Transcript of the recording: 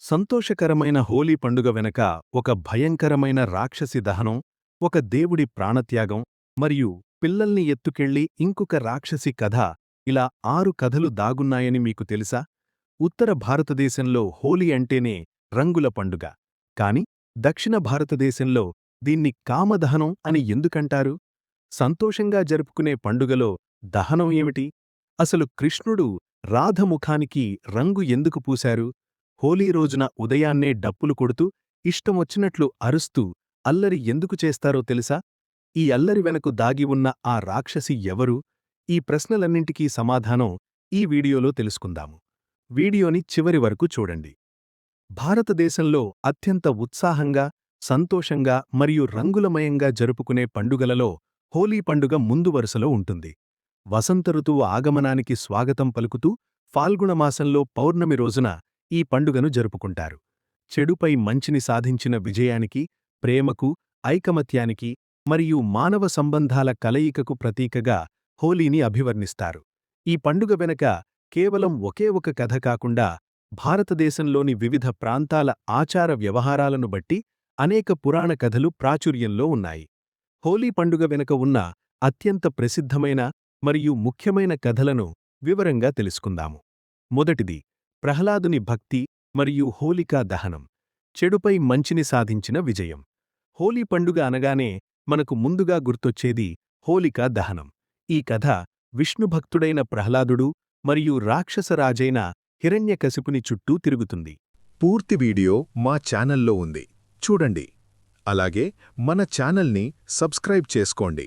సంతోషకరమైన హోలీ పండుగ వెనక ఒక భయంకరమైన రాక్షసి దహనం, ఒక దేవుడి ప్రాణత్యాగం మరియు పిల్లల్ని ఎత్తుకెళ్లి ఇంకొక రాక్షసి కథ, ఇలా 6 కథలు దాగున్నాయని మీకు తెలుసా? ఉత్తర భారతదేశంలో హోలీ అంటేనే రంగుల పండుగ. కాని దక్షిణ భారతదేశంలో దీన్ని కామదహనం అని ఎందుకంటారు? సంతోషంగా జరుపుకునే పండుగలో దహనం ఏమిటి? అసలు కృష్ణుడు రాధ ముఖానికి రంగు ఎందుకు పూశారు? హోలీ రోజున ఉదయాన్నే డప్పులు కొడుతూ ఇష్టమొచ్చినట్లు అరుస్తూ అల్లరి ఎందుకు చేస్తారో తెలుసా? ఈ అల్లరి వెనకు దాగి ఉన్న ఆ రాక్షసి ఎవరు? ఈ ప్రశ్నలన్నింటికీ సమాధానం ఈ వీడియోలో తెలుసుకుందాము. వీడియోని చివరి వరకు చూడండి. భారతదేశంలో అత్యంత ఉత్సాహంగా, సంతోషంగా మరియు రంగులమయంగా జరుపుకునే పండుగలలో హోలీ పండుగ ముందు వరుసలో ఉంటుంది. వసంత ఋతువు ఆగమనానికి స్వాగతం పలుకుతూ ఫాల్గుణమాసంలో పౌర్ణమి రోజున ఈ పండుగను జరుపుకుంటారు. చెడుపై మంచిని సాధించిన విజయానికి, ప్రేమకు, ఐకమత్యానికి మరియు మానవ సంబంధాల కలయికకు ప్రతీకగా హోలీని అభివర్ణిస్తారు. ఈ పండుగ వెనక కేవలం ఒకే ఒక కథ కాకుండా భారతదేశంలోని వివిధ ప్రాంతాల ఆచార వ్యవహారాలను బట్టి అనేక పురాణ కథలు ప్రాచుర్యంలో ఉన్నాయి. హోలీ పండుగ వెనుక ఉన్న అత్యంత ప్రసిద్ధమైన మరియు ముఖ్యమైన కథలను వివరంగా తెలుసుకుందాము. మొదటిది, ప్రహ్లాదుని భక్తి మరియు హోలికా దహనం, చెడుపై మంచిని సాధించిన విజయం. హోలీ పండుగ అనగానే మనకు ముందుగా గుర్తొచ్చేది హోలికా దహనం. ఈ కథ విష్ణుభక్తుడైన ప్రహ్లాదుడు మరియు రాక్షసరాజైన హిరణ్యకశిపుని చుట్టూ తిరుగుతుంది. పూర్తి వీడియో మా ఛానల్లో ఉంది, చూడండి. అలాగే మన ఛానల్ని సబ్స్క్రైబ్ చేసుకోండి.